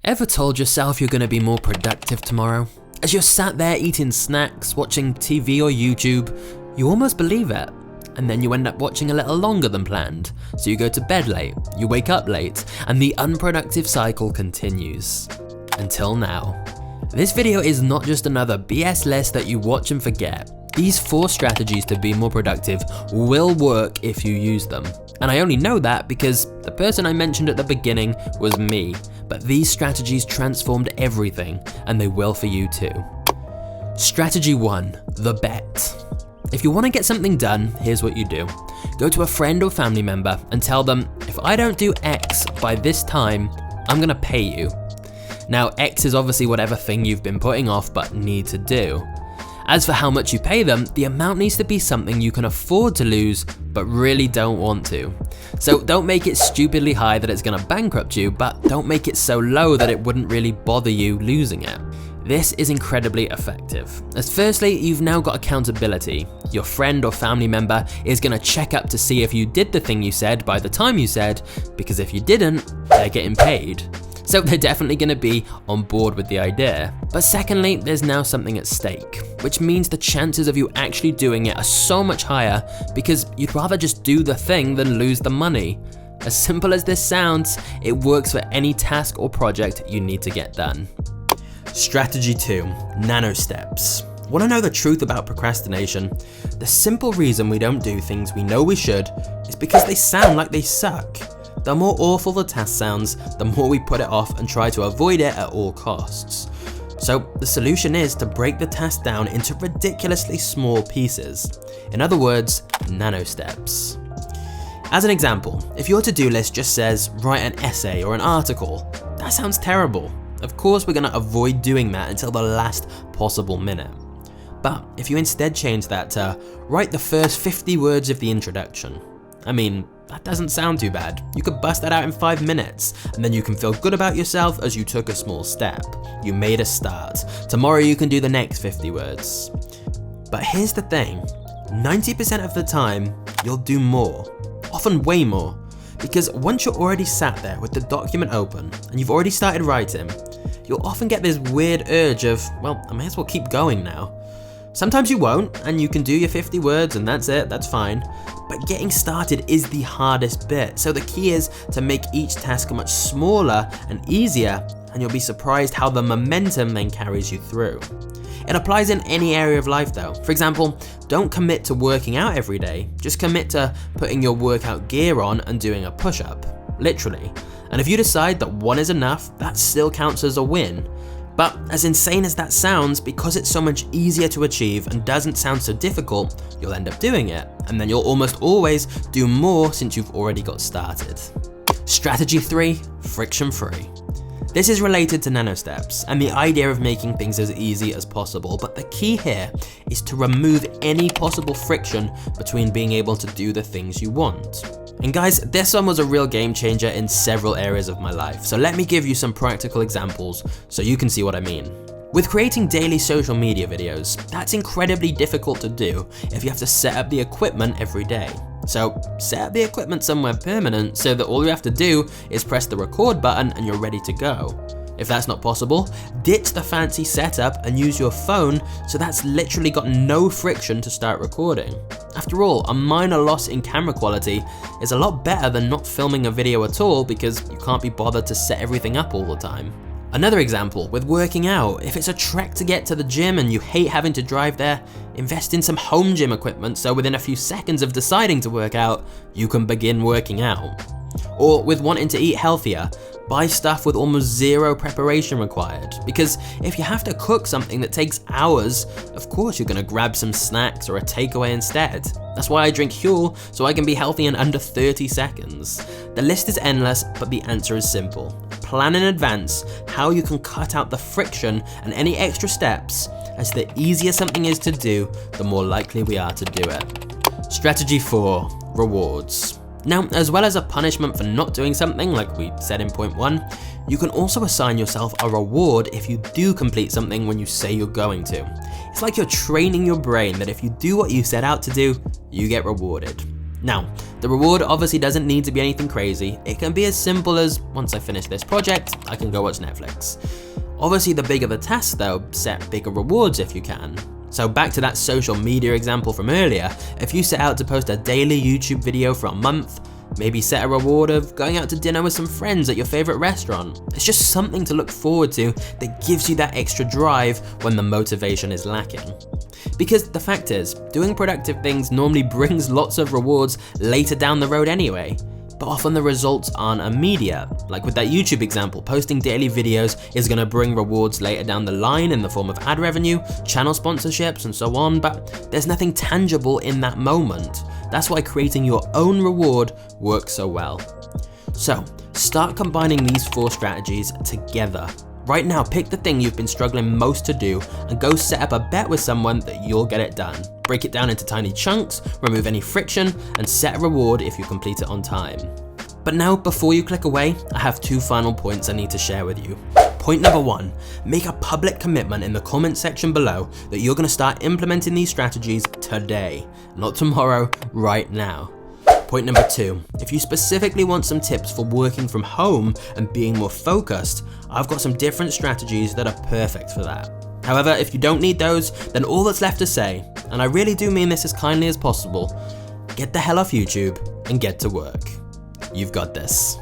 Ever told yourself you're going to be more productive tomorrow? As you're sat there eating snacks, watching TV or YouTube, you almost believe it. And then you end up watching a little longer than planned. So you go to bed late, you wake up late, and the unproductive cycle continues. Until now. This video is not just another BS list that you watch and forget. These 4 strategies to be more productive will work if you use them. And I only know that because the person I mentioned at the beginning was me. But these strategies transformed everything, and they will for you too. Strategy 1, the bet. If you want to get something done, here's what you do. Go to a friend or family member and tell them, if I don't do X by this time, I'm gonna pay you. Now, X is obviously whatever thing you've been putting off but need to do. As for how much you pay them, the amount needs to be something you can afford to lose, but really don't want to. So don't make it stupidly high that it's gonna bankrupt you, but don't make it so low that it wouldn't really bother you losing it. This is incredibly effective, as firstly, you've now got accountability. Your friend or family member is gonna check up to see if you did the thing you said by the time you said, because if you didn't, they're getting paid. So they're definitely gonna be on board with the idea. But secondly, there's now something at stake, which means the chances of you actually doing it are so much higher because you'd rather just do the thing than lose the money. As simple as this sounds, it works for any task or project you need to get done. Strategy 2, Nano Steps. Want to know the truth about procrastination? The simple reason we don't do things we know we should is because they sound like they suck. The more awful the task sounds, the more we put it off and try to avoid it at all costs. So the solution is to break the task down into ridiculously small pieces. In other words, nano steps. As an example, if your to-do list just says write an essay or an article, that sounds terrible. Of course we're gonna avoid doing that until the last possible minute. But if you instead change that to write the first 50 words of the introduction, I mean, that doesn't sound too bad. You could bust that out in 5 minutes, and then you can feel good about yourself as you took a small step. You made a start. Tomorrow you can do the next 50 words. But here's the thing, 90% of the time, you'll do more, often way more, because once you're already sat there with the document open, and you've already started writing, you'll often get this weird urge of, well, I may as well keep going now. Sometimes you won't, and you can do your 50 words and that's it, that's fine. But getting started is the hardest bit, so the key is to make each task much smaller and easier, and you'll be surprised how the momentum then carries you through. It applies in any area of life though. For example, don't commit to working out every day, just commit to putting your workout gear on and doing a push-up, literally. And if you decide that 1 is enough, that still counts as a win. But as insane as that sounds, because it's so much easier to achieve and doesn't sound so difficult, you'll end up doing it. And then you'll almost always do more since you've already got started. Strategy 3, friction free. This is related to nano steps and the idea of making things as easy as possible, but the key here is to remove any possible friction between being able to do the things you want. And guys, this one was a real game changer in several areas of my life, so let me give you some practical examples so you can see what I mean. With creating daily social media videos, that's incredibly difficult to do if you have to set up the equipment every day. So set up the equipment somewhere permanent so that all you have to do is press the record button and you're ready to go. If that's not possible, ditch the fancy setup and use your phone so that's literally got no friction to start recording. After all, a minor loss in camera quality is a lot better than not filming a video at all because you can't be bothered to set everything up all the time. Another example, with working out, if it's a trek to get to the gym and you hate having to drive there, invest in some home gym equipment so within a few seconds of deciding to work out, you can begin working out. Or with wanting to eat healthier, buy stuff with almost zero preparation required, because if you have to cook something that takes hours, of course you're gonna grab some snacks or a takeaway instead. That's why I drink Huel, so I can be healthy in under 30 seconds. The list is endless, but the answer is simple. Plan in advance how you can cut out the friction and any extra steps, as the easier something is to do, the more likely we are to do it. Strategy 4, rewards. Now, as well as a punishment for not doing something like we said in point 1, you can also assign yourself a reward if you do complete something when you say you're going to. It's like you're training your brain that if you do what you set out to do, you get rewarded. Now, the reward obviously doesn't need to be anything crazy. It can be as simple as, once I finish this project, I can go watch Netflix. Obviously, the bigger the task though, set bigger rewards if you can. So back to that social media example from earlier, if you set out to post a daily YouTube video for a month, maybe set a reward of going out to dinner with some friends at your favorite restaurant. It's just something to look forward to that gives you that extra drive when the motivation is lacking. Because the fact is, doing productive things normally brings lots of rewards later down the road anyway, but often the results aren't immediate. Like with that YouTube example, posting daily videos is gonna bring rewards later down the line in the form of ad revenue, channel sponsorships, and so on, but there's nothing tangible in that moment. That's why creating your own reward works so well. So, start combining these 4 strategies together. Right now, pick the thing you've been struggling most to do and go set up a bet with someone that you'll get it done. Break it down into tiny chunks, remove any friction, and set a reward if you complete it on time. But now, before you click away, I have 2 final points I need to share with you. Point number 1, make a public commitment in the comment section below that you're gonna start implementing these strategies today, not tomorrow, right now. Point number 2, if you specifically want some tips for working from home and being more focused, I've got some different strategies that are perfect for that. However, if you don't need those, then all that's left to say, and I really do mean this as kindly as possible, get the hell off YouTube and get to work. You've got this.